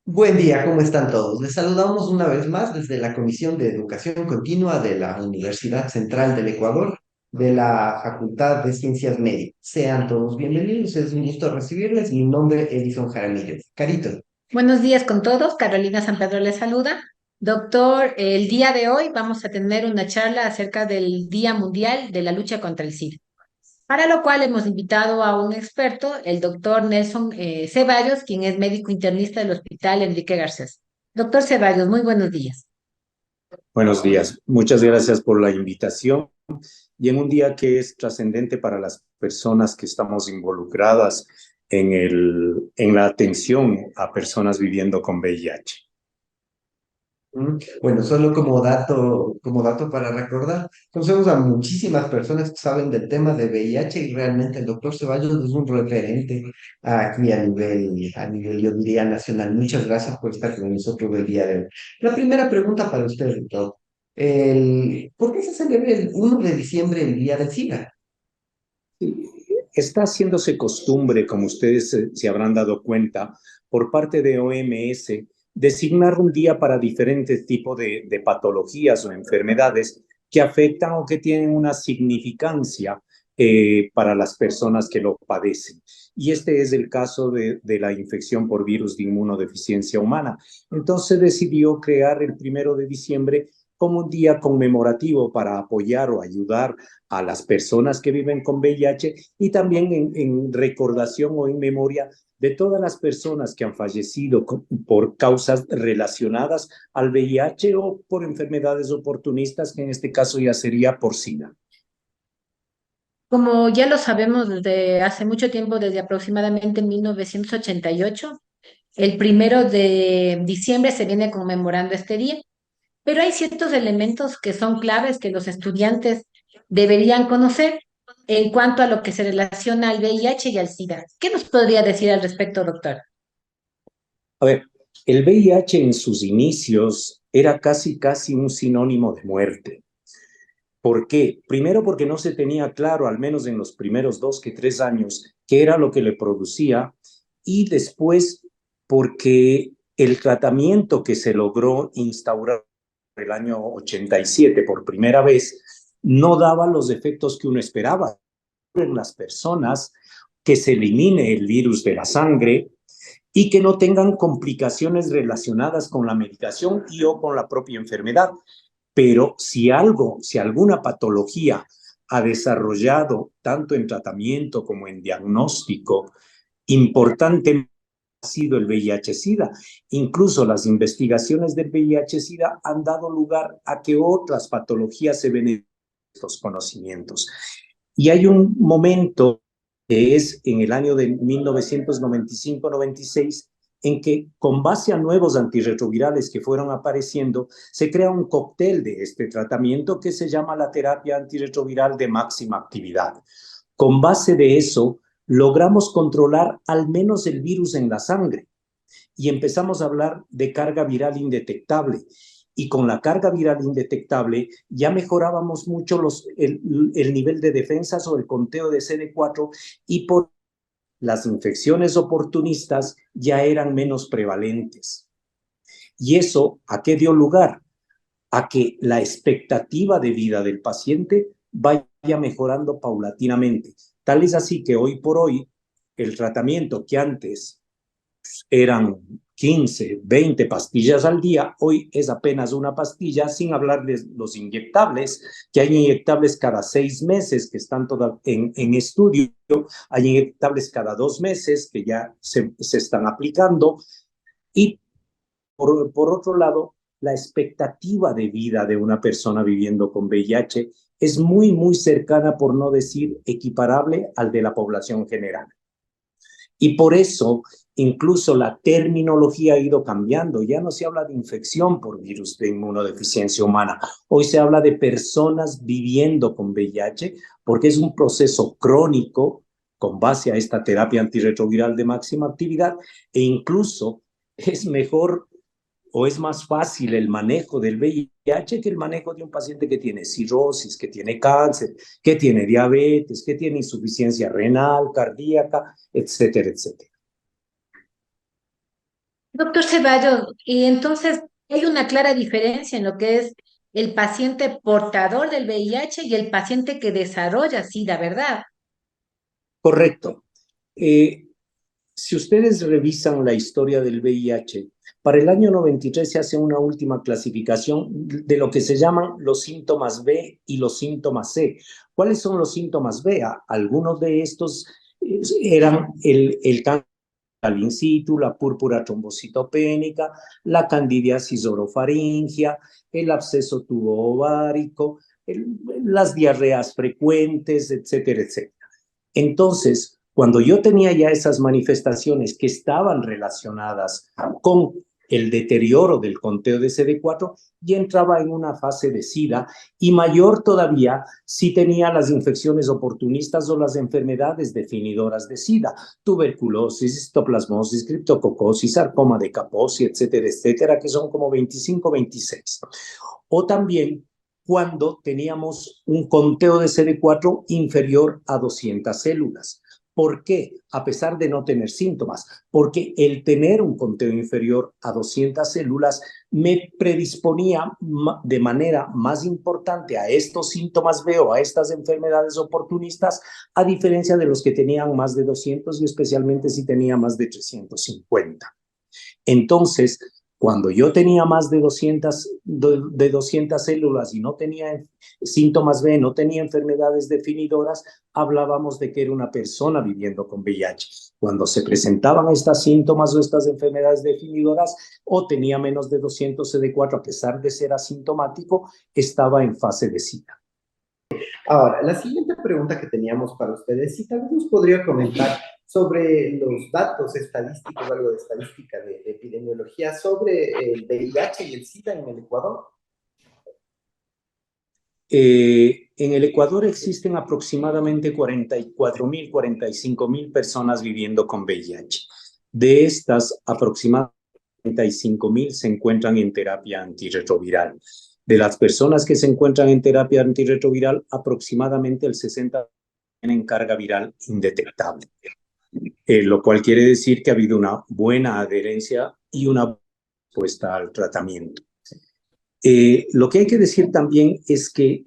Buen día, ¿cómo están todos? Les saludamos una vez más desde la Comisión de Educación Continua de la Universidad Central del Ecuador, de la Facultad de Ciencias Médicas. Sean todos bienvenidos, es un gusto recibirles. Mi nombre es Edison Jaramillo. Carito. Buenos días con todos. Carolina San Pedro les saluda. Doctor, el día de hoy vamos a tener una charla acerca del Día Mundial de la Lucha contra el SIDA, para lo cual hemos invitado a un experto, el doctor Nelson Ceballos, quien es médico internista del Hospital Enrique Garcés. Doctor Ceballos, muy buenos días. Buenos días. Muchas gracias por la invitación y en un día que es trascendente para las personas que estamos involucradas en la atención a personas viviendo con VIH. Bueno, solo como dato para recordar, conocemos a muchísimas personas que saben del tema de VIH y realmente el doctor Ceballos es un referente aquí a nivel, yo diría, nacional. Muchas gracias por estar con nosotros el día de hoy. La primera pregunta para usted, doctor. ¿Por qué se celebra el 1 de diciembre el Día del SIDA? Está haciéndose costumbre, como ustedes se habrán dado cuenta, por parte de OMS, designar un día para diferentes tipos de patologías o enfermedades que afectan o que tienen una significancia para las personas que lo padecen. Y este es el caso de la infección por virus de inmunodeficiencia humana. Entonces decidió crear el 1 de diciembre como un día conmemorativo para apoyar o ayudar a las personas que viven con VIH y también en recordación o en memoria de todas las personas que han fallecido por causas relacionadas al VIH o por enfermedades oportunistas, que en este caso ya sería por SIDA. Como ya lo sabemos desde hace mucho tiempo, desde aproximadamente 1988, el 1 de diciembre se viene conmemorando este día. Pero hay ciertos elementos que son claves que los estudiantes deberían conocer en cuanto a lo que se relaciona al VIH y al SIDA. ¿Qué nos podría decir al respecto, doctor? A ver, el VIH en sus inicios era casi un sinónimo de muerte. ¿Por qué? Primero porque no se tenía claro, al menos en los primeros 2 que 3 años, qué era lo que le producía, y después porque el tratamiento que se logró instaurar en el año 87 por primera vez no daba los efectos que uno esperaba en las personas, que se elimine el virus de la sangre y que no tengan complicaciones relacionadas con la medicación y o con la propia enfermedad. Pero si alguna patología ha desarrollado, tanto en tratamiento como en diagnóstico, importante ha sido el VIH-Sida. Incluso las investigaciones del VIH-Sida han dado lugar a que otras patologías se beneficien de estos conocimientos. Y hay un momento que es en el año de 1995-96, en que con base a nuevos antirretrovirales que fueron apareciendo, se crea un cóctel de este tratamiento que se llama la terapia antirretroviral de máxima actividad. Con base de eso, logramos controlar al menos el virus en la sangre y empezamos a hablar de carga viral indetectable. Y con la carga viral indetectable ya mejorábamos mucho el nivel de defensas o el conteo de CD4 y por las infecciones oportunistas ya eran menos prevalentes. ¿Y eso a qué dio lugar? A que la expectativa de vida del paciente vaya mejorando paulatinamente. Tal es así que hoy por hoy el tratamiento que antes eran 15, 20 pastillas al día, hoy es apenas una pastilla, sin hablar de los inyectables, que hay inyectables cada 6 meses que están en estudio, hay inyectables cada 2 meses que ya se están aplicando, y por otro lado, la expectativa de vida de una persona viviendo con VIH es muy cercana, por no decir equiparable, al de la población general. Y por eso, incluso la terminología ha ido cambiando. Ya no se habla de infección por virus de inmunodeficiencia humana. Hoy se habla de personas viviendo con VIH porque es un proceso crónico con base a esta terapia antirretroviral de máxima actividad, e incluso es mejor o es más fácil el manejo del VIH que el manejo de un paciente que tiene cirrosis, que tiene cáncer, que tiene diabetes, que tiene insuficiencia renal, cardíaca, etcétera, etcétera. Doctor Ceballos, y entonces hay una clara diferencia en lo que es el paciente portador del VIH y el paciente que desarrolla SIDA, ¿verdad? Correcto. Si ustedes revisan la historia del VIH, para el año 93 se hace una última clasificación de lo que se llaman los síntomas B y los síntomas C. ¿Cuáles son los síntomas B? Algunos de estos eran el cáncer in situ, la púrpura trombocitopénica, la candidiasis orofaringia, el absceso tubo-ovárico, las diarreas frecuentes, etcétera, etcétera. Entonces, cuando yo tenía ya esas manifestaciones que estaban relacionadas con el deterioro del conteo de CD4, ya entraba en una fase de SIDA y mayor todavía si tenía las infecciones oportunistas o las enfermedades definidoras de SIDA, tuberculosis, histoplasmosis, criptococosis, sarcoma de Kaposi, etcétera, etcétera, que son como 25, 26. O también cuando teníamos un conteo de CD4 inferior a 200 células. ¿Por qué? A pesar de no tener síntomas, porque el tener un conteo inferior a 200 células me predisponía de manera más importante a estos síntomas B o a estas enfermedades oportunistas, a diferencia de los que tenían más de 200 y especialmente si tenía más de 350. Entonces, cuando yo tenía más de 200 células y no tenía síntomas B, no tenía enfermedades definidoras, hablábamos de que era una persona viviendo con VIH. Cuando se presentaban estos síntomas o estas enfermedades definidoras o tenía menos de 200 CD4, a pesar de ser asintomático, estaba en fase de SIDA. Ahora, la siguiente pregunta que teníamos para ustedes, si tal vez nos podría comentar sobre los datos estadísticos, algo de estadística de epidemiología sobre el VIH y el SIDA en el Ecuador. En el Ecuador existen aproximadamente 44.000, 45.000 personas viviendo con VIH. De estas, aproximadamente 35.000 se encuentran en terapia antirretroviral. De las personas que se encuentran en terapia antirretroviral, aproximadamente el 60% tienen carga viral indetectable, lo cual quiere decir que ha habido una buena adherencia y una respuesta al tratamiento. Lo que hay que decir también es que,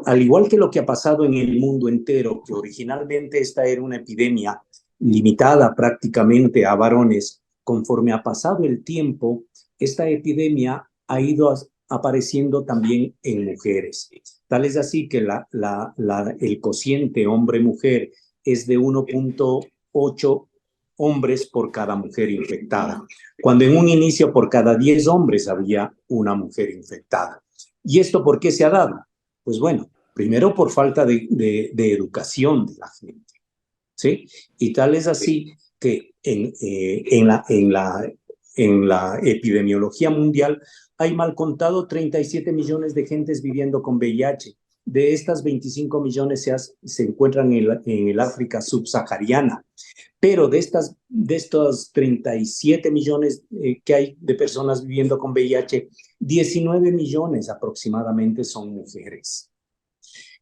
al igual que lo que ha pasado en el mundo entero, que originalmente esta era una epidemia limitada prácticamente a varones, conforme ha pasado el tiempo, esta epidemia ha ido apareciendo también en mujeres. Tal es así que el cociente hombre-mujer es de 1.8 hombres por cada mujer infectada, cuando en un inicio por cada 10 hombres había una mujer infectada. ¿Y esto por qué se ha dado? Pues bueno, primero por falta de educación de la gente, ¿sí? Y tal es así que en la epidemiología mundial hay mal contado 37 millones de gentes viviendo con VIH. De estas 25 millones se encuentran en el África subsahariana. Pero de estos 37 millones que hay de personas viviendo con VIH, 19 millones aproximadamente son mujeres.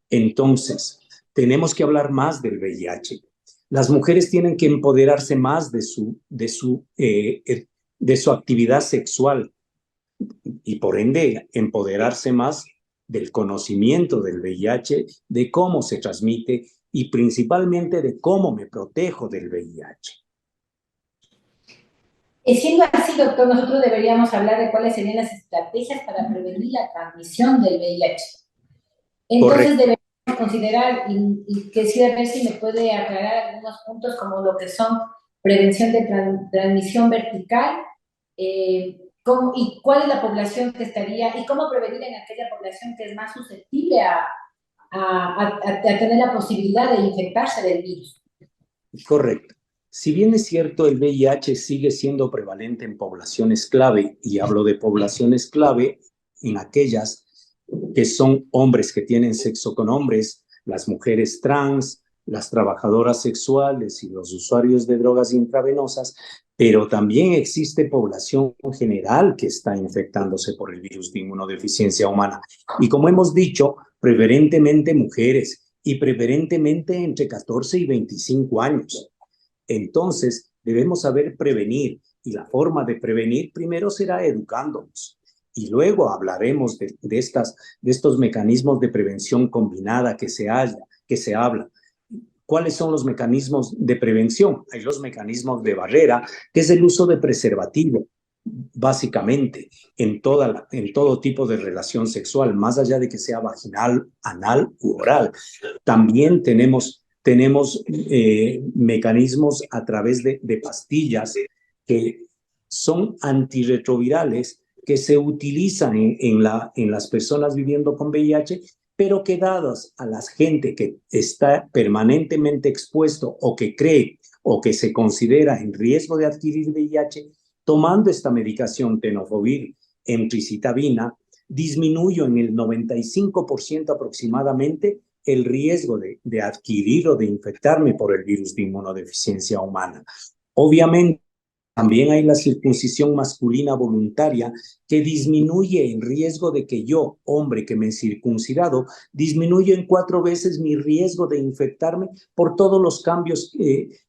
Entonces, tenemos que hablar más del VIH. Las mujeres tienen que empoderarse más de su actividad sexual y por ende empoderarse más del conocimiento del VIH, de cómo se transmite y principalmente de cómo me protejo del VIH. Siendo así, doctor, nosotros deberíamos hablar de cuáles serían las estrategias para prevenir la transmisión del VIH. Entonces, correcto, deberíamos considerar, y quisiera ver si me puede aclarar algunos puntos como lo que son prevención de transmisión vertical, y cuál es la población que estaría, y cómo prevenir en aquella población que es más susceptible a tener la posibilidad de infectarse del virus. Correcto. Si bien es cierto, el VIH sigue siendo prevalente en poblaciones clave, y hablo de poblaciones clave en aquellas que son hombres que tienen sexo con hombres, las mujeres trans, las trabajadoras sexuales y los usuarios de drogas intravenosas, pero también existe población general que está infectándose por el virus de inmunodeficiencia humana. Y como hemos dicho, preferentemente mujeres y preferentemente entre 14 y 25 años. Entonces, debemos saber prevenir Y la forma de prevenir primero será educándonos. Y luego hablaremos de estos mecanismos de prevención combinada que se habla. ¿Cuáles son los mecanismos de prevención? Hay los mecanismos de barrera, que es el uso de preservativo, básicamente, en todo tipo de relación sexual, más allá de que sea vaginal, anal u oral. También tenemos mecanismos a través de pastillas que son antirretrovirales que se utilizan en las personas viviendo con VIH, pero que dadas a la gente que está permanentemente expuesto o que cree o que se considera en riesgo de adquirir VIH, tomando esta medicación tenofovir, emtricitabina, disminuye en el 95% aproximadamente el riesgo de adquirir o de infectarme por el virus de inmunodeficiencia humana. Obviamente, también hay la circuncisión masculina voluntaria que disminuye el riesgo de que yo, hombre que me he circuncidado, disminuye en 4 veces mi riesgo de infectarme por todos los cambios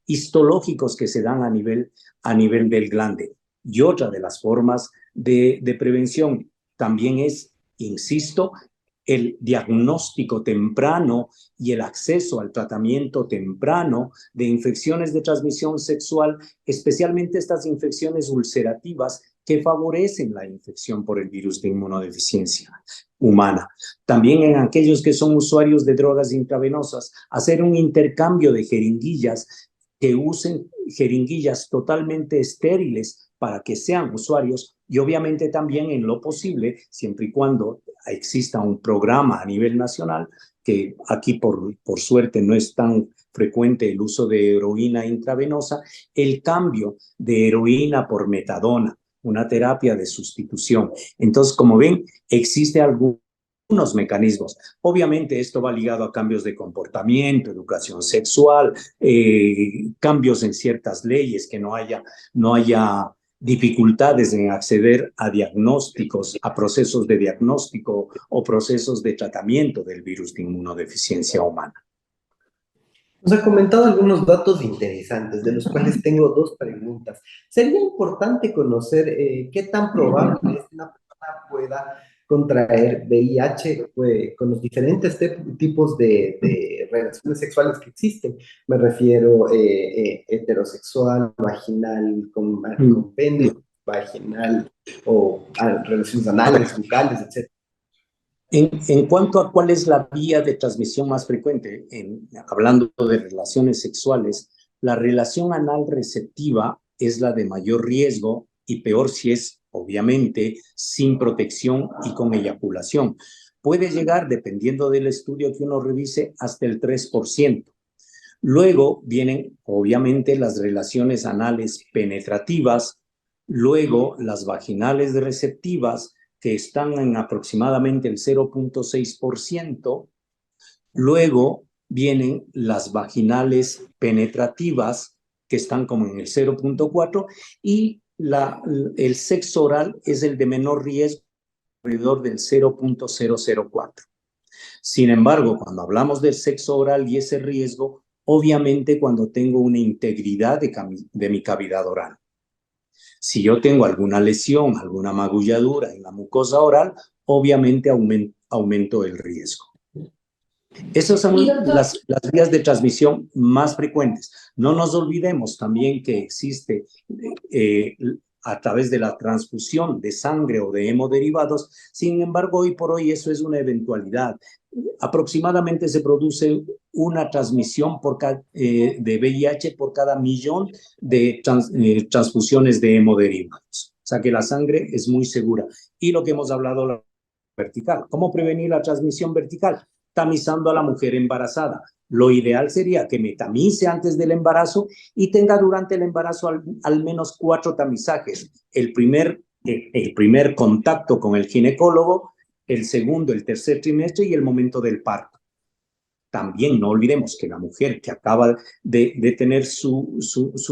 histológicos que se dan a nivel del glande. Y otra de las formas de prevención también es, insisto, el diagnóstico temprano y el acceso al tratamiento temprano de infecciones de transmisión sexual, especialmente estas infecciones ulcerativas que favorecen la infección por el virus de inmunodeficiencia humana. También en aquellos que son usuarios de drogas intravenosas, hacer un intercambio de jeringuillas, que usen jeringuillas totalmente estériles para que sean usuarios, y obviamente también en lo posible, siempre y cuando exista un programa a nivel nacional, que aquí por suerte no es tan frecuente el uso de heroína intravenosa, el cambio de heroína por metadona, una terapia de sustitución. Entonces, como ven, existe algunos mecanismos. Obviamente esto va ligado a cambios de comportamiento, educación sexual, cambios en ciertas leyes, que no haya dificultades en acceder a diagnósticos, a procesos de diagnóstico o procesos de tratamiento del virus de inmunodeficiencia humana. Nos ha comentado algunos datos interesantes, de los cuales tengo 2 preguntas. Sería importante conocer qué tan probable es que una persona pueda contraer VIH con los diferentes tipos de relaciones sexuales que existen. Me refiero heterosexual, vaginal, con pene, vaginal, o relaciones anales, bucales, etc. En cuanto a cuál es la vía de transmisión más frecuente, hablando de relaciones sexuales, la relación anal receptiva es la de mayor riesgo y peor si es, obviamente, sin protección y con eyaculación. Puede llegar, dependiendo del estudio que uno revise, hasta el 3%. Luego vienen, obviamente, las relaciones anales penetrativas, luego las vaginales receptivas, que están en aproximadamente el 0.6%. Luego vienen las vaginales penetrativas, que están como en el 0.4%, y el sexo oral es el de menor riesgo, alrededor del 0.004. Sin embargo, cuando hablamos del sexo oral y ese riesgo, obviamente cuando tengo una integridad de mi cavidad oral. Si yo tengo alguna lesión, alguna magulladura en la mucosa oral, obviamente aumento el riesgo. Esas son las vías de transmisión más frecuentes. No nos olvidemos también que existe a través de la transfusión de sangre o de hemoderivados. Sin embargo, hoy por hoy eso es una eventualidad. Aproximadamente se produce una transmisión de VIH por cada millón de transfusiones de hemoderivados. O sea que la sangre es muy segura. Y lo que hemos hablado, la vertical. ¿Cómo prevenir la transmisión vertical? Tamizando a la mujer embarazada. Lo ideal sería que me tamice antes del embarazo y tenga durante el embarazo al menos 4 tamizajes. El primer contacto con el ginecólogo, el segundo, el tercer trimestre y el momento del parto. También no olvidemos que la mujer que acaba de tener su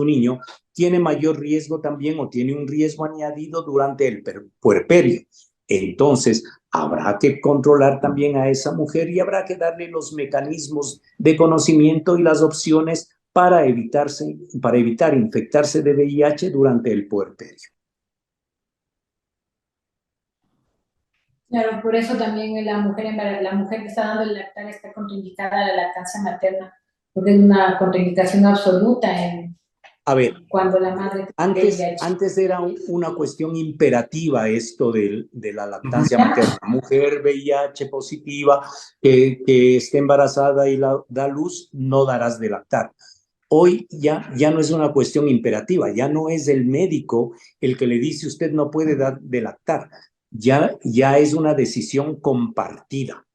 niño tiene mayor riesgo también, o tiene un riesgo añadido durante el puerperio. Entonces, habrá que controlar también a esa mujer y habrá que darle los mecanismos de conocimiento y las opciones para evitar infectarse de VIH durante el puerperio. Claro, por eso también la mujer que está dando el lactar está contraindicada a la lactancia materna, porque es una contraindicación absoluta A ver, cuando la madre tiene VIH. antes era una cuestión imperativa esto de la lactancia materna. Mujer VIH positiva que esté embarazada y da luz, no darás de lactar. Hoy ya no es una cuestión imperativa, ya no es el médico el que le dice usted no puede dar de lactar, ya es una decisión compartida.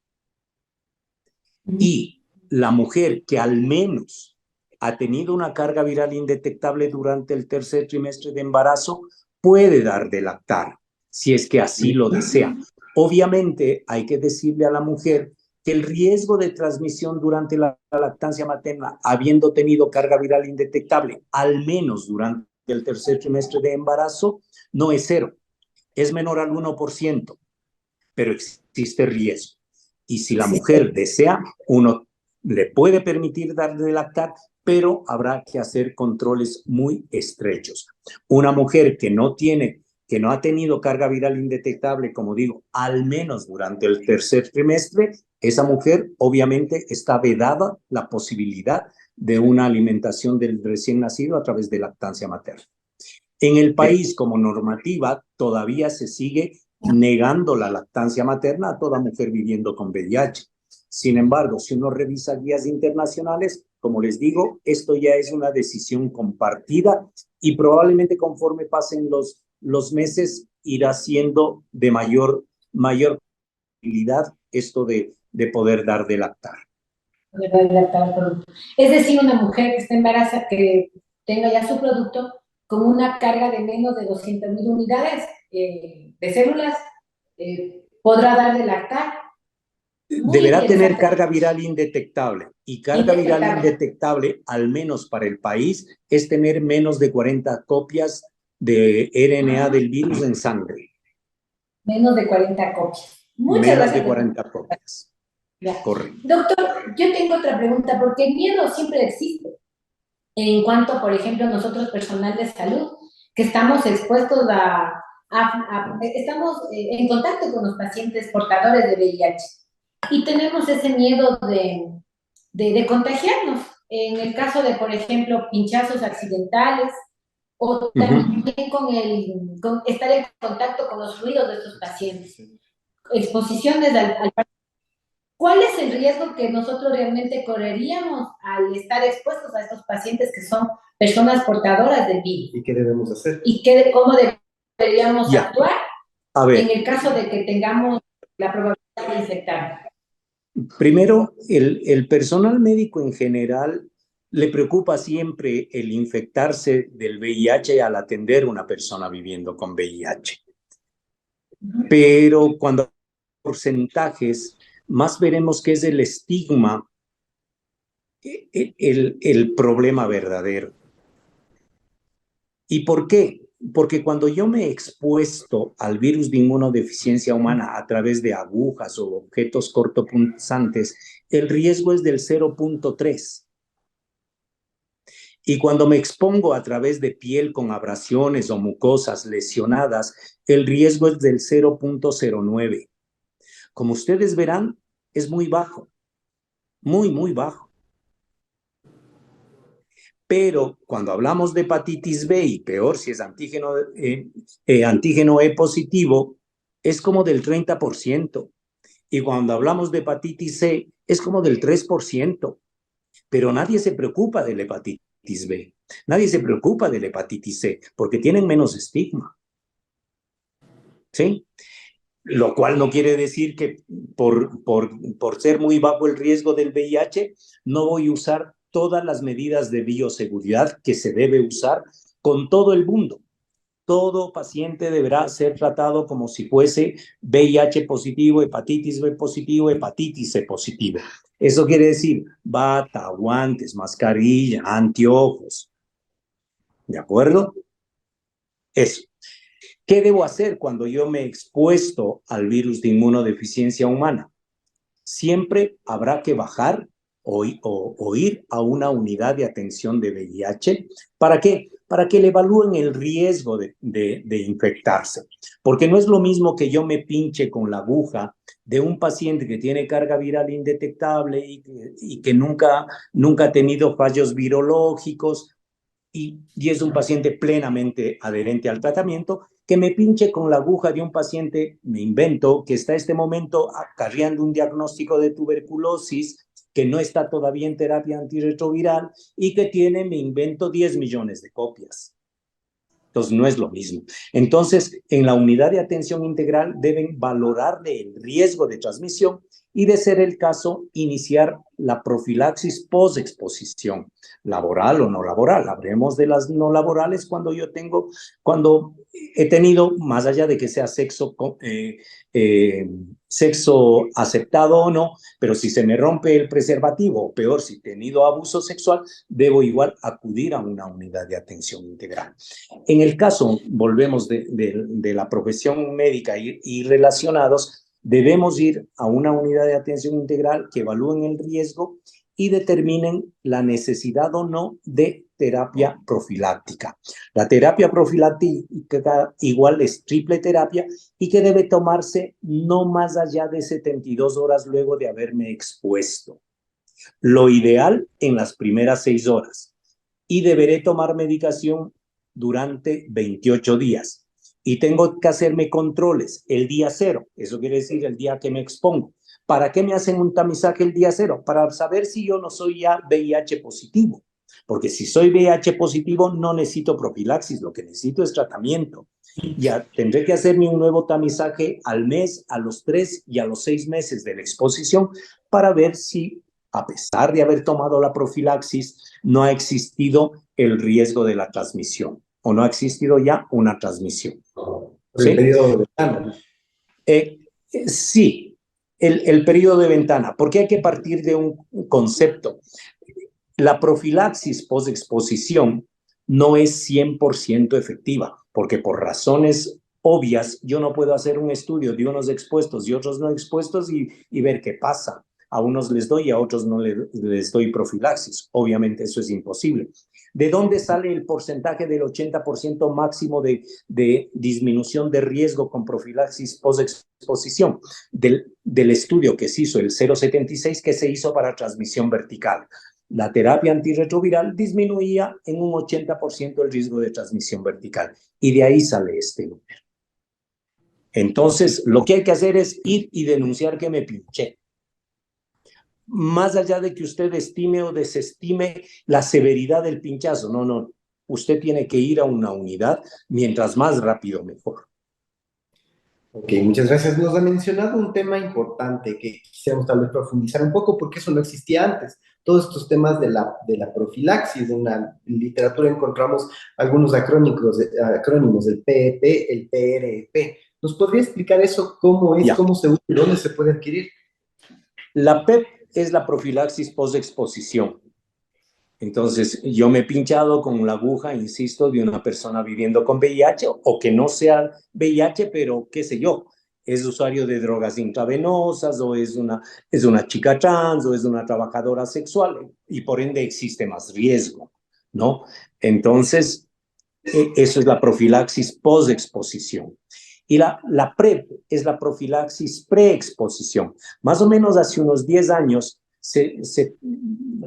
Y la mujer que al menos ha tenido una carga viral indetectable durante el tercer trimestre de embarazo puede dar de lactar, si es que así lo desea. Obviamente hay que decirle a la mujer que el riesgo de transmisión durante la lactancia materna, habiendo tenido carga viral indetectable, al menos durante el tercer trimestre de embarazo, no es cero, es menor al 1%, pero existe riesgo. Y si la mujer desea, uno le puede permitir darle de lactar, pero habrá que hacer controles muy estrechos. Una mujer que no ha tenido carga viral indetectable, como digo, al menos durante el tercer trimestre, esa mujer obviamente está vedada la posibilidad de una alimentación del recién nacido a través de lactancia materna. En el país, como normativa, todavía se sigue negando la lactancia materna a toda mujer viviendo con VIH. Sin embargo, si uno revisa guías internacionales, como les digo, esto ya es una decisión compartida y probablemente conforme pasen los meses irá siendo de mayor utilidad esto de poder dar de lactar. Es decir, una mujer que esté embarazada, que tenga ya su producto con una carga de menos de 200.000 unidades de células, podrá dar de lactar. Deberá tener carga viral indetectable. Y carga viral indetectable, al menos para el país, es tener menos de 40 copias de RNA del virus en sangre. Menos de 40 copias. Muchas menos gracias, de 40 copias. Ya. Correcto. Doctor, yo tengo otra pregunta, porque el miedo siempre existe. En cuanto, por ejemplo, nosotros, personal de salud, que estamos expuestos estamos en contacto con los pacientes portadores de VIH y tenemos ese miedo de contagiarnos. En el caso de, por ejemplo, pinchazos accidentales o también con estar en contacto con los ruidos de estos pacientes. Exposiciones al ¿cuál es el riesgo que nosotros realmente correríamos al estar expuestos a estos pacientes que son personas portadoras del virus? ¿Y qué debemos hacer? ¿Y cómo deberíamos actuar en el caso de que tengamos la probabilidad de infectarnos? Primero, el personal médico en general le preocupa siempre el infectarse del VIH al atender a una persona viviendo con VIH. Pero cuando hay porcentajes, más veremos que es el estigma el problema verdadero. ¿Y por qué? Porque cuando yo me he expuesto al virus de inmunodeficiencia humana a través de agujas o objetos cortopunzantes, el riesgo es del 0.3. Y cuando me expongo a través de piel con abrasiones o mucosas lesionadas, el riesgo es del 0.09. Como ustedes verán, es muy bajo, muy bajo. Pero cuando hablamos de hepatitis B, y peor si es antígeno E positivo, es como del 30%. Y cuando hablamos de hepatitis C, es como del 3%. Pero nadie se preocupa de la hepatitis B. Nadie se preocupa de la hepatitis C, porque tienen menos estigma. ¿Sí? Lo cual no quiere decir que por ser muy bajo el riesgo del VIH, no voy a usar todas las medidas de bioseguridad que se debe usar con todo el mundo. Todo paciente deberá ser tratado como si fuese VIH positivo, hepatitis B positivo, hepatitis C positivo. Eso quiere decir bata, guantes, mascarilla, anteojos. ¿De acuerdo? Eso. ¿Qué debo hacer cuando yo me he expuesto al virus de inmunodeficiencia humana? Siempre habrá que bajar o ir a una unidad de atención de VIH. ¿Para qué? Para que le evalúen el riesgo de infectarse. Porque no es lo mismo que yo me pinche con la aguja de un paciente que tiene carga viral indetectable y que nunca ha tenido fallos virológicos y es un paciente plenamente adherente al tratamiento, que me pinche con la aguja de un paciente, me invento, que está en este momento acarreando un diagnóstico de tuberculosis, que no está todavía en terapia antirretroviral y que tiene, me invento, 10 millones de copias. Entonces, no es lo mismo. Entonces, en la unidad de atención integral deben valorarle el riesgo de transmisión y, de ser el caso, iniciar la profilaxis post-exposición, laboral o no laboral. Hablemos de las no laborales cuando he tenido, más allá de que sea sexo aceptado o no, pero si se me rompe el preservativo, o peor, si he tenido abuso sexual, debo igual acudir a una unidad de atención integral. En el caso, volvemos de la profesión médica y relacionados, debemos ir a una unidad de atención integral que evalúen el riesgo y determinen la necesidad o no de terapia profiláctica. La terapia profiláctica igual es triple terapia y que debe tomarse no más allá de 72 horas luego de haberme expuesto. Lo ideal en las primeras 6 horas. Y deberé tomar medicación durante 28 días. Y tengo que hacerme controles el día 0, eso quiere decir el día que me expongo. ¿Para qué me hacen un tamizaje el día 0? Para saber si yo no soy ya VIH positivo. Porque si soy VIH positivo no necesito profilaxis, lo que necesito es tratamiento. Ya tendré que hacerme un nuevo tamizaje al mes, a los 3 y a los 6 meses de la exposición para ver si, a pesar de haber tomado la profilaxis, no ha existido el riesgo de la transmisión o no ha existido ya una transmisión. ¿Sí? El periodo de ventana. Sí, el periodo de ventana, porque hay que partir de un concepto. La profilaxis post-exposición no es 100% efectiva, porque por razones obvias yo no puedo hacer un estudio de unos expuestos y otros no expuestos y ver qué pasa. A unos les doy y a otros no les doy profilaxis. Obviamente eso es imposible. ¿De dónde sale el porcentaje del 80% máximo de disminución de riesgo con profilaxis post-exposición? Del estudio que se hizo, el 076, que se hizo para transmisión vertical. La terapia antirretroviral disminuía en un 80% el riesgo de transmisión vertical. Y de ahí sale este número. Entonces, lo que hay que hacer es ir y denunciar que me pinché. Más allá de que usted estime o desestime la severidad del pinchazo. No. Usted tiene que ir a una unidad, mientras más rápido, mejor. Ok, muchas gracias. Nos ha mencionado un tema importante que quisiéramos tal vez profundizar un poco, porque eso no existía antes. Todos estos temas de la profilaxis, en la literatura encontramos algunos acrónimos, el PEP, el PREP. ¿Nos podría explicar eso? ¿Cómo es? ¿Cómo se usa y dónde se puede adquirir? La PEP es la profilaxis post-exposición. Entonces, yo me he pinchado con la aguja, insisto, de una persona viviendo con VIH o que no sea VIH, pero qué sé yo, es usuario de drogas intravenosas o es una chica trans o es una trabajadora sexual y por ende existe más riesgo, ¿no? Entonces, eso es la profilaxis post-exposición. Y la PrEP es la profilaxis pre-exposición. Más o menos hace unos 10 años,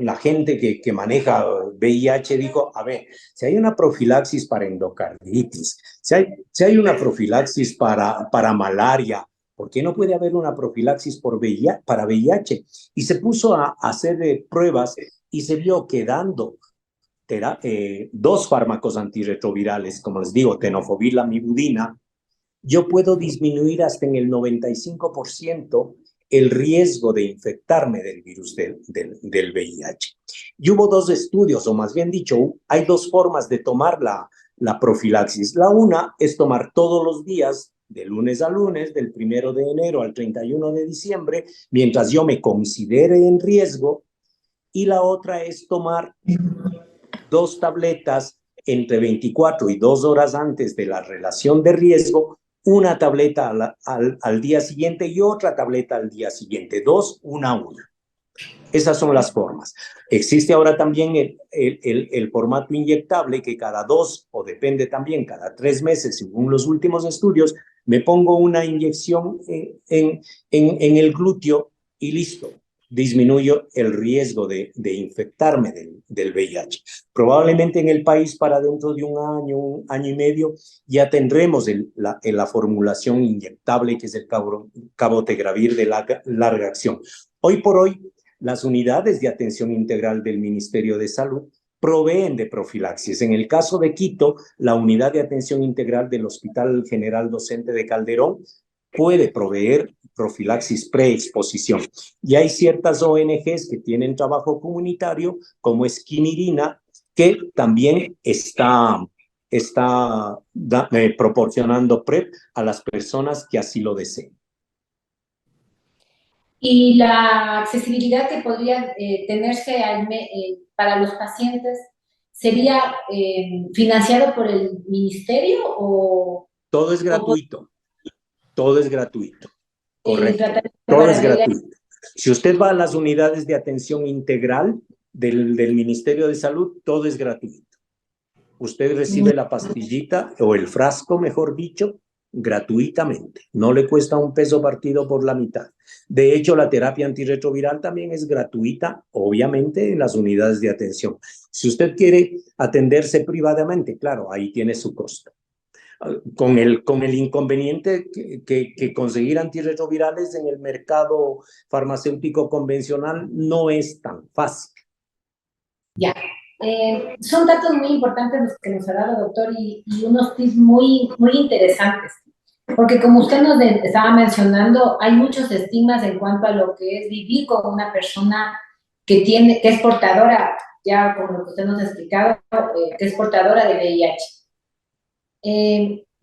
la gente que maneja VIH dijo, a ver, si hay una profilaxis para endocarditis, si hay una profilaxis para malaria, ¿por qué no puede haber una profilaxis para VIH? Y se puso a hacer pruebas y se vio que dando 2 fármacos antirretrovirales, como les digo, tenofovir, lamivudina, yo puedo disminuir hasta en el 95% el riesgo de infectarme del virus del VIH. Y hubo 2 estudios, o más bien dicho, hay 2 formas de tomar la profilaxis. La una es tomar todos los días, de lunes a lunes, del 1 de enero al 31 de diciembre, mientras yo me considere en riesgo. Y la otra es tomar 2 tabletas entre 24 y 2 horas antes de la relación de riesgo, una tableta al día siguiente y otra tableta al día siguiente, 2, una. Esas son las formas. Existe ahora también el formato inyectable que cada 2 o depende también cada 3 meses, según los últimos estudios, me pongo una inyección en el glúteo y listo. Disminuyo el riesgo de infectarme del VIH. Probablemente en el país para dentro de un año y medio, ya tendremos la formulación inyectable que es el cabotegravir de larga acción. Hoy por hoy, las unidades de atención integral del Ministerio de Salud proveen de profilaxis. En el caso de Quito, la unidad de atención integral del Hospital General Docente de Calderón puede proveer profilaxis preexposición. Y hay ciertas ONGs que tienen trabajo comunitario, como Esquinirina, que también está proporcionando PrEP a las personas que así lo deseen. Y la accesibilidad que podría tenerse para los pacientes, ¿sería financiado por el ministerio o...? Todo es gratuito. Todo es gratuito. Correcto. Todo es gratuito. Si usted va a las unidades de atención integral del Ministerio de Salud, todo es gratuito. Usted recibe la pastillita o el frasco, mejor dicho, gratuitamente. No le cuesta un peso partido por la mitad. De hecho, la terapia antirretroviral también es gratuita, obviamente, en las unidades de atención. Si usted quiere atenderse privadamente, claro, ahí tiene su costo. Con el inconveniente que conseguir antirretrovirales en el mercado farmacéutico convencional no es tan fácil. Ya. Son datos muy importantes los que nos ha dado, doctor, y unos tips muy, muy interesantes. Porque como usted nos estaba mencionando, hay muchos estigmas en cuanto a lo que es vivir con una persona que es portadora, ya como lo que usted nos ha explicado, que es portadora de VIH.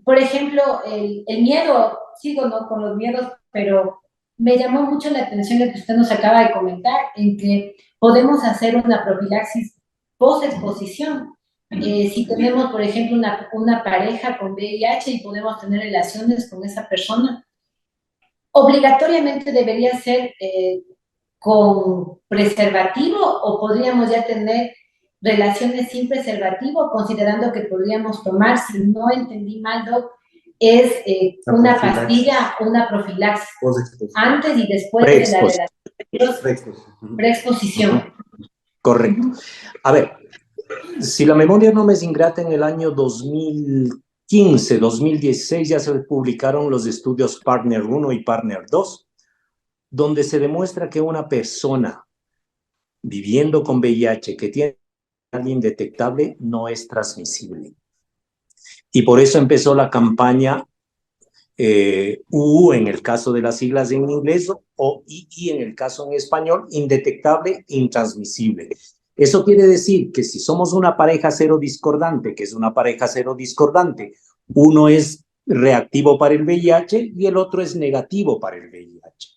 Por ejemplo, el miedo, sigo ¿no? con los miedos, pero me llamó mucho la atención lo que usted nos acaba de comentar, en que podemos hacer una profilaxis post-exposición. Si tenemos, por ejemplo, una pareja con VIH y podemos tener relaciones con esa persona, obligatoriamente debería ser con preservativo o podríamos ya tener relaciones sin preservativo, considerando que podríamos tomar, si no entendí mal, Doc, es una pastilla, una profilaxis, antes y después de la relación. Preexposición. Correcto. A ver, si la memoria no me es ingrata, en el año 2015, 2016 ya se publicaron los estudios Partner 1 y Partner 2, donde se demuestra que una persona viviendo con VIH que tiene algo indetectable no es transmisible. Y por eso empezó la campaña UU en el caso de las siglas en inglés o II en el caso en español, indetectable, intransmisible. Eso quiere decir que si somos una pareja serodiscordante, que es una pareja serodiscordante, uno es reactivo para el VIH y el otro es negativo para el VIH.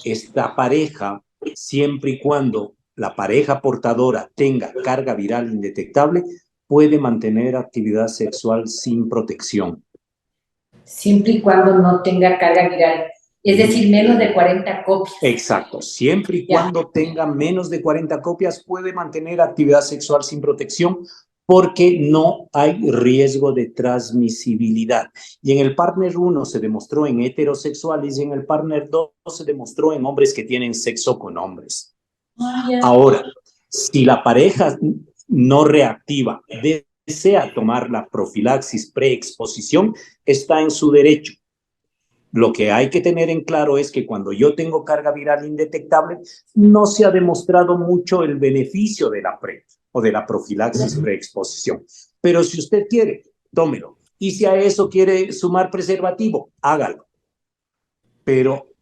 Esta pareja, siempre y cuando la pareja portadora tenga carga viral indetectable, puede mantener actividad sexual sin protección. Siempre y cuando no tenga carga viral, es decir, menos de 40 copias. Exacto, siempre y cuando tenga menos de 40 copias puede mantener actividad sexual sin protección porque no hay riesgo de transmisibilidad. Y en el Partner 1 se demostró en heterosexuales y en el Partner 2 se demostró en hombres que tienen sexo con hombres. Ahora, si la pareja no reactiva desea tomar la profilaxis preexposición, está en su derecho. Lo que hay que tener en claro es que cuando yo tengo carga viral indetectable, no se ha demostrado mucho el beneficio de la PrEP o de la profilaxis preexposición. Pero si usted quiere, tómelo. Y si a eso quiere sumar preservativo, hágalo. Pero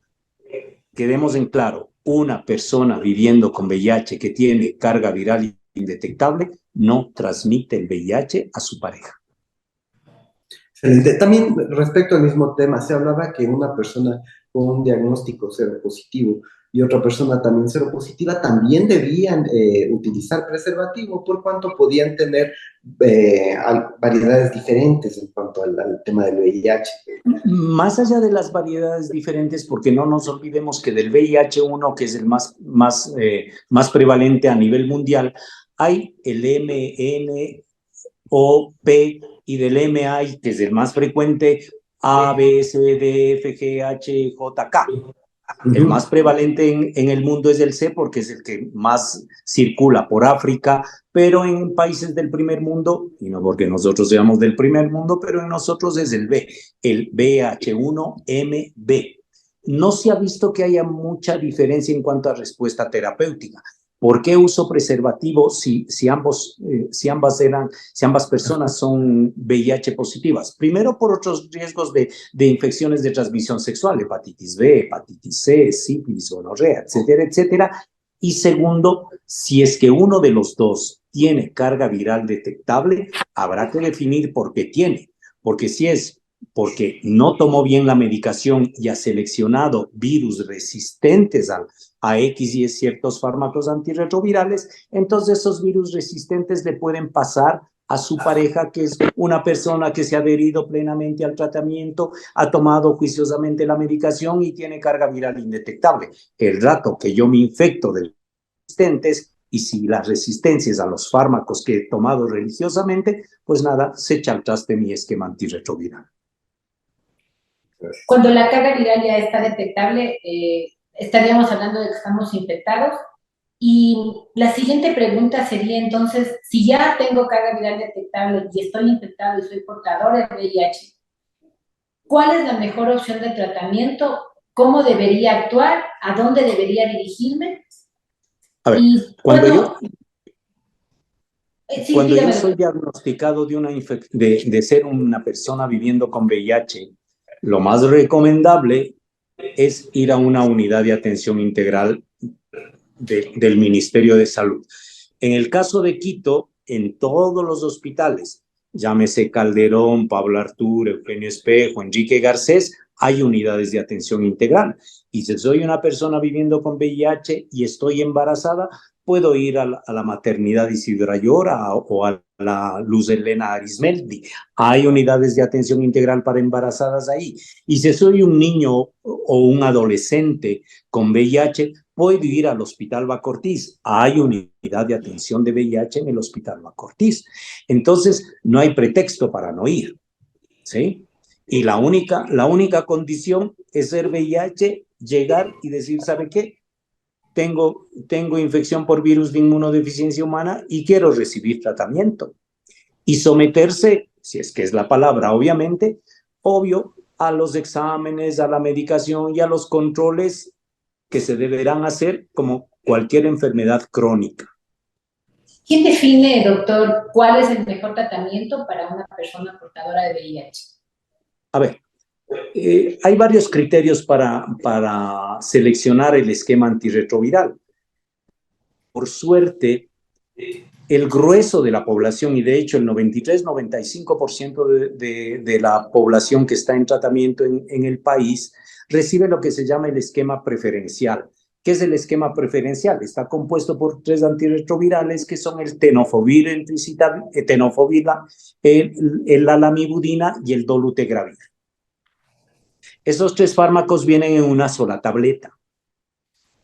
quedemos en claro, una persona viviendo con VIH que tiene carga viral indetectable no transmite el VIH a su pareja. Excelente. También respecto al mismo tema, se hablaba que una persona con un diagnóstico seropositivo y otra persona también seropositiva, también debían utilizar preservativo por cuanto podían tener variedades diferentes en cuanto al tema del VIH. Más allá de las variedades diferentes, porque no nos olvidemos que del VIH-1, que es el más prevalente a nivel mundial, hay el M, N, O, P, y del MI, que es el más frecuente, A, B, C, D, F, G, H, J, K. El más prevalente en el mundo es el C porque es el que más circula por África, pero en países del primer mundo, y no porque nosotros seamos del primer mundo, pero en nosotros es el B, el BH1MB. No se ha visto que haya mucha diferencia en cuanto a respuesta terapéutica. ¿Por qué uso preservativo si ambas personas son VIH positivas? Primero, por otros riesgos de infecciones de transmisión sexual, hepatitis B, hepatitis C, sífilis, gonorrea, etcétera, etcétera. Y segundo, si es que uno de los dos tiene carga viral detectable, habrá que definir por qué tiene. Porque si es porque no tomó bien la medicación y ha seleccionado virus resistentes a X y ciertos fármacos antirretrovirales, entonces esos virus resistentes le pueden pasar a su pareja, que es una persona que se ha adherido plenamente al tratamiento, ha tomado juiciosamente la medicación y tiene carga viral indetectable. El rato que yo me infecto de resistentes, y si las resistencias a los fármacos que he tomado religiosamente, pues nada, se echa al traste mi esquema antirretroviral. Cuando la carga viral ya está detectable, estaríamos hablando de que estamos infectados. Y la siguiente pregunta sería entonces, si ya tengo carga viral detectable y estoy infectado y soy portador de VIH, ¿cuál es la mejor opción de tratamiento? ¿Cómo debería actuar? ¿A dónde debería dirigirme? A ver, Y cuando yo soy dígame. diagnosticado de ser una persona viviendo con VIH, lo más recomendable es ir a una unidad de atención integral del Ministerio de Salud. En el caso de Quito, en todos los hospitales, llámese Calderón, Pablo Arturo, Eugenio Espejo, Enrique Garcés, hay unidades de atención integral. Y si soy una persona viviendo con VIH y estoy embarazada, puedo ir a la maternidad Isidro Ayora o a la Luz Helena Arismendi. Hay unidades de atención integral para embarazadas ahí. Y si soy un niño o un adolescente con VIH, puedo ir al Hospital Bacortiz. Hay unidad de atención de VIH en el Hospital Bacortiz. Entonces, no hay pretexto para no ir, ¿sí? Y la única condición es ser VIH, llegar y decir, ¿sabe qué? Tengo infección por virus de inmunodeficiencia humana y quiero recibir tratamiento. Y someterse, si es que es la palabra, obviamente, a los exámenes, a la medicación y a los controles que se deberán hacer como cualquier enfermedad crónica. ¿Quién define, doctor, cuál es el mejor tratamiento para una persona portadora de VIH? A ver, hay varios criterios para seleccionar el esquema antirretroviral. Por suerte, el grueso de la población, y de hecho el 93-95% de la población que está en tratamiento en el país, recibe lo que se llama el esquema preferencial. ¿Qué es el esquema preferencial? Está compuesto por 3 antirretrovirales que son el tenofovir, la lamivudina y el dolutegravir. Esos 3 fármacos vienen en una sola tableta.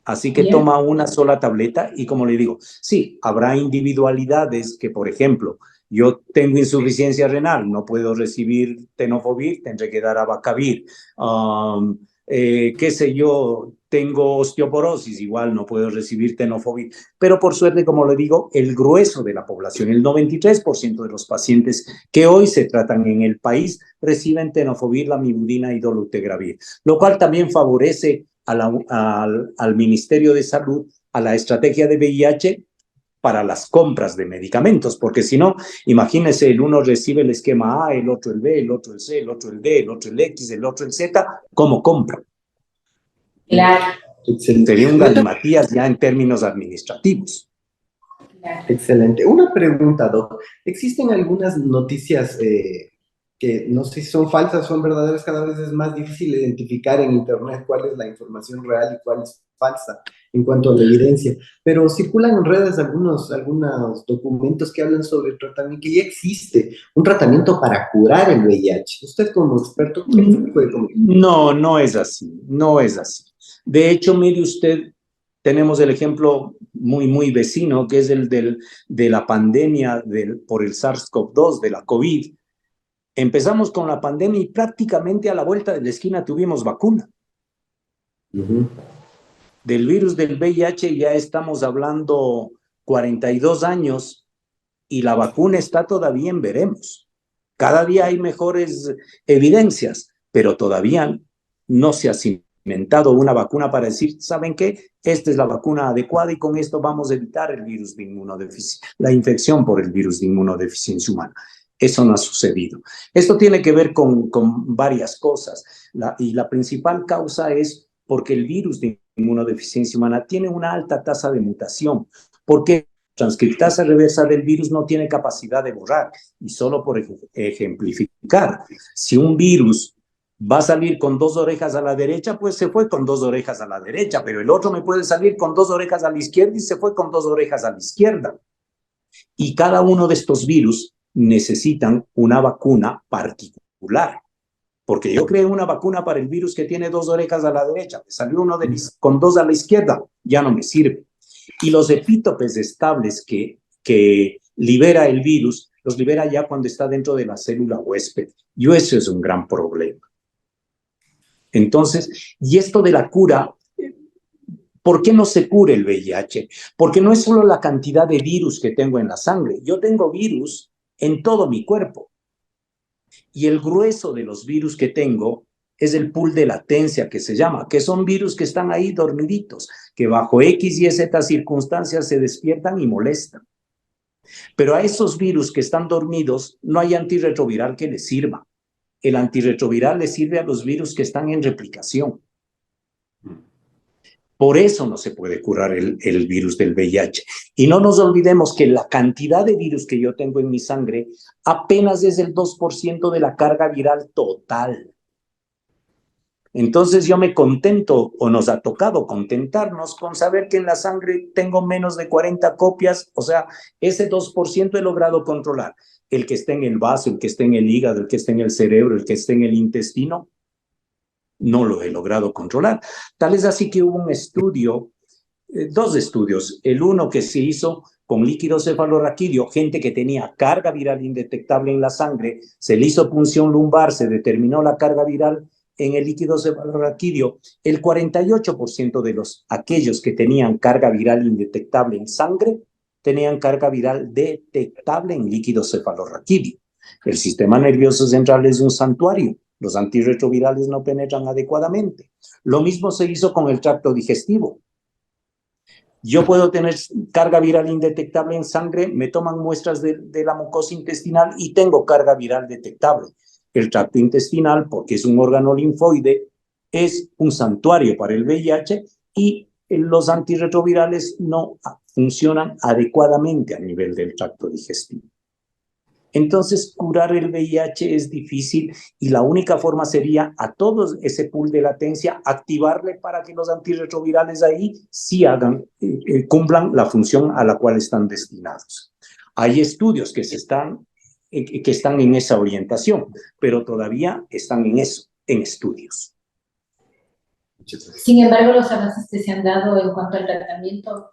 Así que toma una sola tableta y, como le digo, sí, habrá individualidades que, por ejemplo, yo tengo insuficiencia renal, no puedo recibir tenofovir, tendré que dar abacavir. Qué sé yo, tengo osteoporosis, igual no puedo recibir tenofovir. Pero por suerte, como le digo, el grueso de la población, el 93% de los pacientes que hoy se tratan en el país reciben tenofovir, lamivudina y dolutegravir, lo cual también favorece al Ministerio de Salud, a la estrategia de VIH para las compras de medicamentos, porque si no, imagínese, el uno recibe el esquema A, el otro el B, el otro el C, el otro el D, el otro el X, el otro el Z, ¿cómo compra? Claro. Excelente. Sería un galimatías ya en términos administrativos. Excelente. Una pregunta, Doc. ¿Existen algunas noticias que no sé si son falsas o son verdaderas? Cada vez es más difícil identificar en Internet cuál es la información real y cuál es falsa en cuanto a la evidencia, pero circulan en redes algunos documentos que hablan sobre el tratamiento, que ya existe un tratamiento para curar el VIH. Usted como experto, ¿qué puede comentar? No, no es así, no es así. De hecho, mire usted, tenemos el ejemplo muy vecino, que es el de la pandemia por el SARS-CoV-2, de la COVID. Empezamos con la pandemia y prácticamente a la vuelta de la esquina tuvimos vacuna. Del virus del VIH ya estamos hablando 42 años y la vacuna está todavía en veremos. Cada día hay mejores evidencias, pero todavía no se ha cimentado una vacuna para decir, ¿saben qué? Esta es la vacuna adecuada y con esto vamos a evitar el virus de inmunodeficiencia, la infección por el virus de inmunodeficiencia humana. Eso no ha sucedido. Esto tiene que ver con varias cosas y la principal causa es porque el virus de inmunodeficiencia humana tiene una alta tasa de mutación. ¿Por qué? Transcriptasa reversa del virus no tiene capacidad de borrar. Y solo por ejemplificar, si un virus va a salir con 2 orejas a la derecha, pues se fue con 2 orejas a la derecha, pero el otro me puede salir con 2 orejas a la izquierda y se fue con 2 orejas a la izquierda. Y cada uno de estos virus necesitan una vacuna particular. Porque yo creé una vacuna para el virus que tiene 2 orejas a la derecha, me salió uno con 2 a la izquierda, ya no me sirve. Y los epítopes estables que libera el virus, los libera ya cuando está dentro de la célula huésped. Y eso es un gran problema. Entonces, y esto de la cura, ¿por qué no se cura el VIH? Porque no es solo la cantidad de virus que tengo en la sangre. Yo tengo virus en todo mi cuerpo. Y el grueso de los virus que tengo es el pool de latencia que se llama, que son virus que están ahí dormiditos, que bajo X y Z circunstancias se despiertan y molestan. Pero a esos virus que están dormidos no hay antirretroviral que les sirva. El antirretroviral le sirve a los virus que están en replicación. Por eso no se puede curar el virus del VIH. Y no nos olvidemos que la cantidad de virus que yo tengo en mi sangre apenas es el 2% de la carga viral total. Entonces yo me contento, o nos ha tocado contentarnos con saber que en la sangre tengo menos de 40 copias, o sea, ese 2% he logrado controlar. El que esté en el vaso, el que esté en el hígado, el que esté en el cerebro, el que esté en el intestino, no lo he logrado controlar. Tal es así que hubo un estudio, 2 estudios. El uno que se hizo con líquido cefalorraquídeo, gente que tenía carga viral indetectable en la sangre, se le hizo punción lumbar, se determinó la carga viral en el líquido cefalorraquídeo. El 48% de aquellos que tenían carga viral indetectable en sangre, tenían carga viral detectable en líquido cefalorraquídeo. El sistema nervioso central es un santuario. Los antirretrovirales no penetran adecuadamente. Lo mismo se hizo con el tracto digestivo. Yo puedo tener carga viral indetectable en sangre, me toman muestras de la mucosa intestinal y tengo carga viral detectable. El tracto intestinal, porque es un órgano linfoide, es un santuario para el VIH y los antirretrovirales no funcionan adecuadamente a nivel del tracto digestivo. Entonces, curar el VIH es difícil y la única forma sería a todo ese pool de latencia activarle para que los antirretrovirales ahí sí cumplan la función a la cual están destinados. Hay estudios que están en esa orientación, pero todavía están en eso, en estudios. Sin embargo, los avances que se han dado en cuanto al tratamiento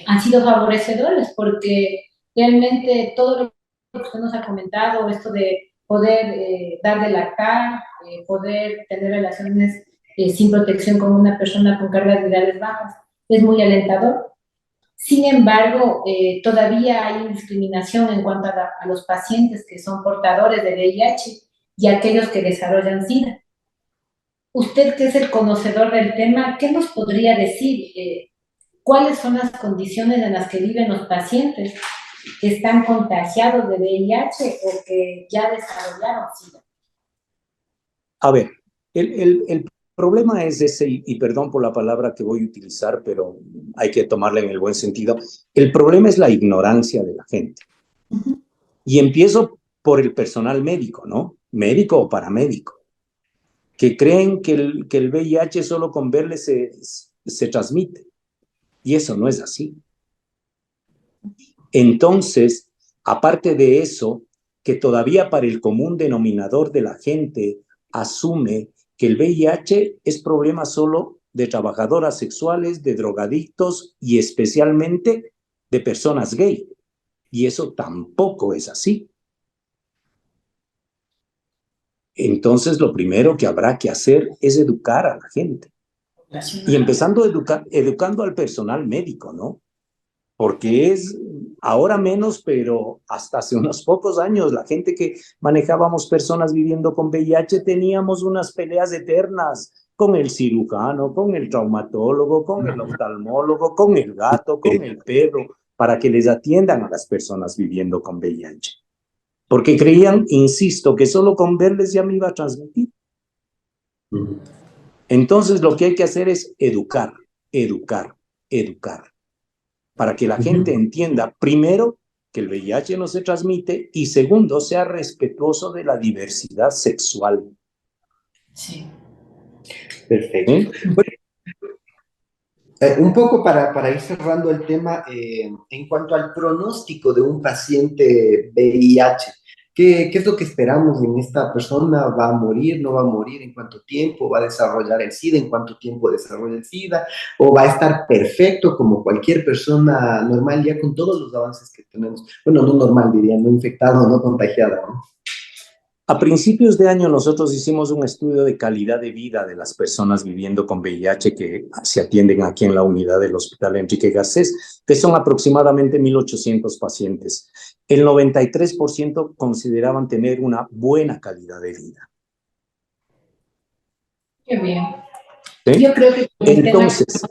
han sido favorecedores porque realmente todo lo que usted nos ha comentado, esto de poder dar de lactar, poder tener relaciones sin protección con una persona con cargas virales bajas, es muy alentador. Sin embargo, todavía hay discriminación en cuanto a los pacientes que son portadores de VIH y aquellos que desarrollan SIDA. Usted, que es el conocedor del tema, ¿qué nos podría decir? ¿Cuáles son las condiciones en las que viven los pacientes que están contagiados de VIH o que ya desarrollaron SIDA? A ver, el problema es ese, y perdón por la palabra que voy a utilizar, pero hay que tomarla en el buen sentido. El problema es la ignorancia de la gente. Y empiezo por el personal médico, ¿no? Médico o paramédico, que creen que el VIH solo con verle se transmite. Y eso no es así. Entonces, aparte de eso, que todavía para el común denominador de la gente asume que el VIH es problema solo de trabajadoras sexuales, de drogadictos y especialmente de personas gay. Y eso tampoco es así. Entonces, lo primero que habrá que hacer es educar a la gente. Y empezando educando al personal médico, ¿no? Porque es ahora menos, pero hasta hace unos pocos años, la gente que manejábamos personas viviendo con VIH teníamos unas peleas eternas con el cirujano, con el traumatólogo, con el oftalmólogo, con el gato, con el perro, para que les atiendan a las personas viviendo con VIH. Porque creían, insisto, que solo con verles ya me iba a transmitir. Entonces lo que hay que hacer es educar, educar, educar, para que la gente entienda, primero, que el VIH no se transmite y segundo, sea respetuoso de la diversidad sexual. Sí. Perfecto. Bueno, un poco para ir cerrando el tema, en cuanto al pronóstico de un paciente VIH, ¿qué es lo que esperamos en esta persona? ¿Va a morir? ¿No va a morir? ¿En cuánto tiempo? ¿Va a desarrollar el SIDA? ¿En cuánto tiempo desarrolla el SIDA? ¿O va a estar perfecto como cualquier persona normal ya con todos los avances que tenemos? Bueno, no normal diría, no infectado, no contagiado, ¿no? A principios de año nosotros hicimos un estudio de calidad de vida de las personas viviendo con VIH que se atienden aquí en la unidad del Hospital Enrique Garcés, que son aproximadamente 1.800 pacientes. El 93% consideraban tener una buena calidad de vida. Qué bien. ¿Sí? Yo creo que entonces,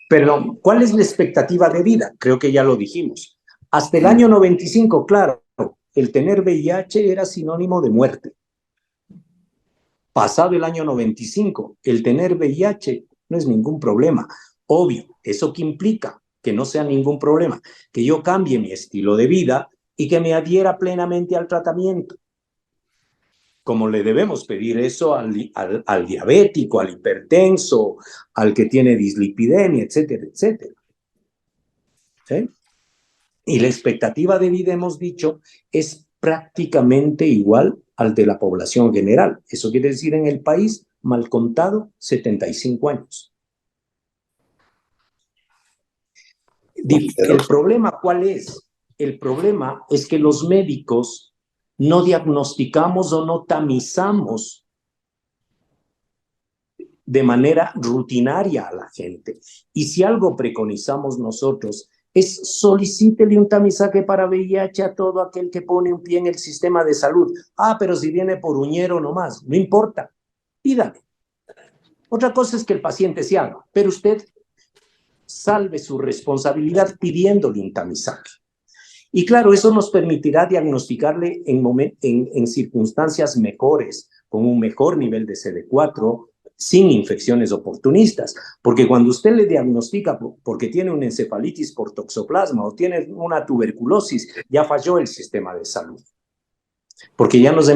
perdón, ¿cuál es la expectativa de vida? Creo que ya lo dijimos. Hasta el año 95, claro, el tener VIH era sinónimo de muerte. Pasado el año 95, el tener VIH no es ningún problema. Obvio, ¿eso qué implica? Que no sea ningún problema. Que yo cambie mi estilo de vida y que me adhiera plenamente al tratamiento. Como le debemos pedir eso al diabético, al hipertenso, al que tiene dislipidemia, etcétera, etcétera. ¿Sí? Y la expectativa de vida, hemos dicho, es prácticamente igual al de la población general. Eso quiere decir, en el país, mal contado, 75 años. ¿El problema cuál es? El problema es que los médicos no diagnosticamos o no tamizamos de manera rutinaria a la gente. Y si algo preconizamos nosotros es solicítele un tamizaje para VIH a todo aquel que pone un pie en el sistema de salud. Ah, pero si viene por uñero nomás, no importa, pídale. Otra cosa es que el paciente se haga, pero usted salve su responsabilidad pidiéndole un tamizaje. Y claro, eso nos permitirá diagnosticarle en circunstancias mejores, con un mejor nivel de CD4, sin infecciones oportunistas, porque cuando usted le diagnostica porque tiene una encefalitis por toxoplasma o tiene una tuberculosis, ya falló el sistema de salud. Porque ya nos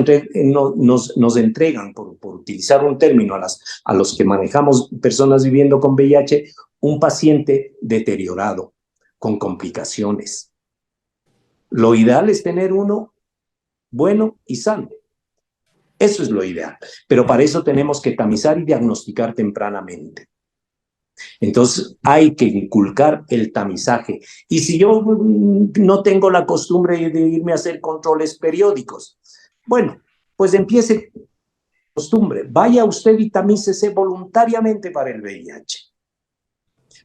entregan, por utilizar un término a los que manejamos personas viviendo con VIH, un paciente deteriorado, con complicaciones. Lo ideal es tener uno bueno y sano. Eso es lo ideal, pero para eso tenemos que tamizar y diagnosticar tempranamente. Entonces hay que inculcar el tamizaje. Y si yo no tengo la costumbre de irme a hacer controles periódicos, bueno, pues empiece costumbre. Vaya usted y tamícese voluntariamente para el VIH.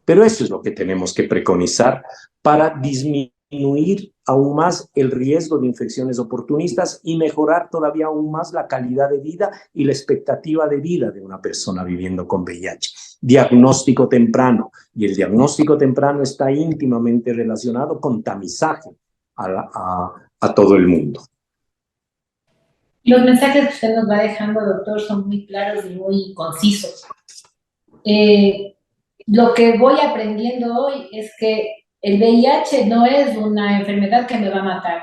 Pero eso es lo que tenemos que preconizar para disminuir aún más el riesgo de infecciones oportunistas y mejorar todavía aún más la calidad de vida y la expectativa de vida de una persona viviendo con VIH. Diagnóstico temprano. Y el diagnóstico temprano está íntimamente relacionado con tamizaje a todo el mundo. Los mensajes que usted nos va dejando, doctor, son muy claros y muy concisos. Lo que voy aprendiendo hoy es que el VIH no es una enfermedad que me va a matar,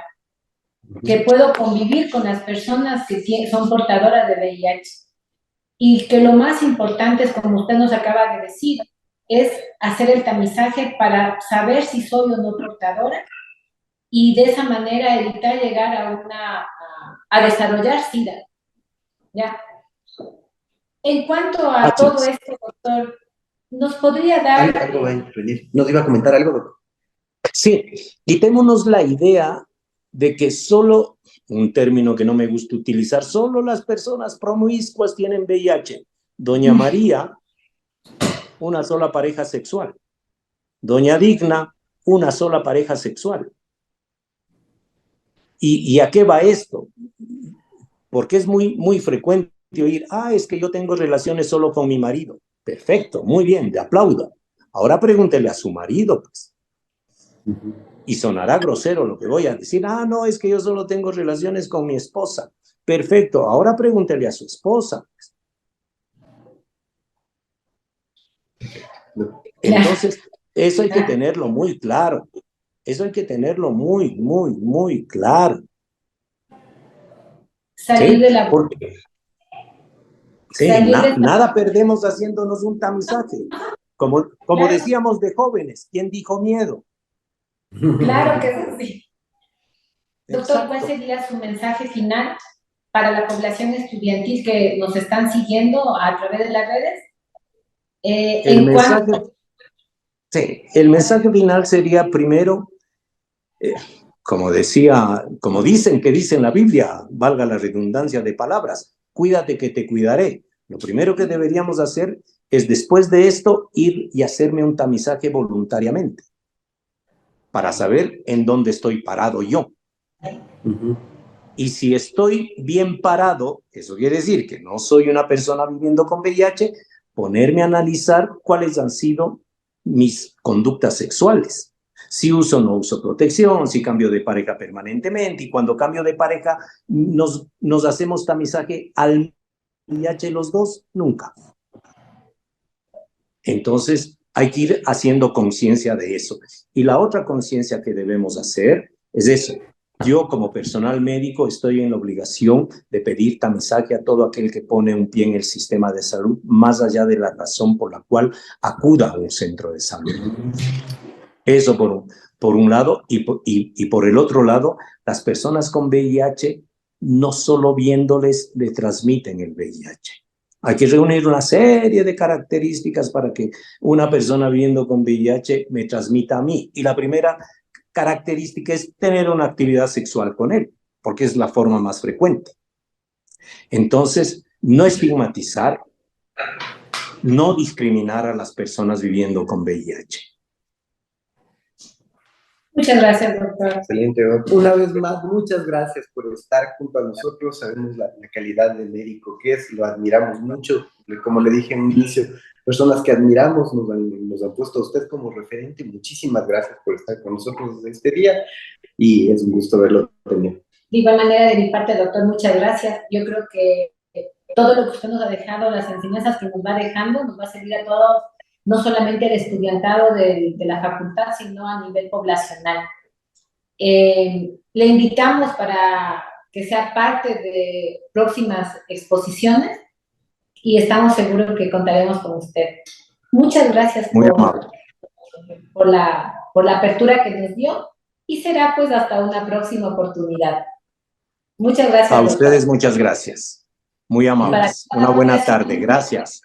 que puedo convivir con las personas que son portadoras de VIH y que lo más importante es, como usted nos acaba de decir, es hacer el tamizaje para saber si soy o no portadora y de esa manera evitar llegar a desarrollar SIDA. ¿Ya? En cuanto a Así todo es. esto, doctor, ¿nos podría dar... Algo va a intervenir. ¿Nos iba a comentar algo, doctor? Sí, quitémonos la idea de que solo, un término que no me gusta utilizar, solo las personas promiscuas tienen VIH. Doña María, una sola pareja sexual. Doña Digna, una sola pareja sexual. ¿Y a qué va esto? Porque es muy frecuente oír, es que yo tengo relaciones solo con mi marido. Perfecto, muy bien, le aplaudo. Ahora pregúntele a su marido, pues. Y sonará grosero lo que voy a decir. No, es que yo solo tengo relaciones con mi esposa. Perfecto, ahora pregúntele a su esposa. Entonces, eso hay que tenerlo muy claro. Eso hay que tenerlo muy claro. Salir ¿Sí? de la... Porque salir de esta... nada perdemos haciéndonos un tamizaje. Como Claro. decíamos de jóvenes, ¿quién dijo miedo? Claro que es así. Doctor, ¿cuál Exacto. sería su mensaje final para la población estudiantil que nos están siguiendo a través de las redes? El mensaje final sería primero, como dicen que dice en la Biblia, valga la redundancia de palabras, cuídate que te cuidaré. Lo primero que deberíamos hacer es, después de esto, ir y hacerme un tamizaje voluntariamente para saber en dónde estoy parado yo. Y si estoy bien parado, eso quiere decir que no soy una persona viviendo con VIH, ponerme a analizar cuáles han sido mis conductas sexuales. Si uso o no uso protección, si cambio de pareja permanentemente, y cuando cambio de pareja nos hacemos tamizaje al VIH los dos, nunca. Entonces hay que ir haciendo conciencia de eso. Y la otra conciencia que debemos hacer es eso. Yo como personal médico estoy en la obligación de pedir tamizaje a todo aquel que pone un pie en el sistema de salud, más allá de la razón por la cual acuda a un centro de salud. Eso por un lado, y por el otro lado, las personas con VIH, no solo viéndoles, le transmiten el VIH. Hay que reunir una serie de características para que una persona viviendo con VIH me transmita a mí. Y la primera característica es tener una actividad sexual con él, porque es la forma más frecuente. Entonces, no estigmatizar, no discriminar a las personas viviendo con VIH. Muchas gracias, doctor. Excelente, doctor. Una vez más, muchas gracias por estar junto a nosotros. Sabemos la calidad de médico que es, lo admiramos mucho. Como le dije en un inicio, personas que admiramos nos han puesto a usted como referente. Muchísimas gracias por estar con nosotros este día y es un gusto verlo también. De igual manera, de mi parte, doctor, muchas gracias. Yo creo que todo lo que usted nos ha dejado, las enseñanzas que nos va dejando, nos va a servir a todos, no solamente el estudiantado de la facultad, sino a nivel poblacional. Le invitamos para que sea parte de próximas exposiciones y estamos seguros que contaremos con usted. Muchas gracias por la apertura que nos dio y será pues hasta una próxima oportunidad. Muchas gracias. A ustedes muchas gracias. Muy amables. Una buena tarde. Gracias.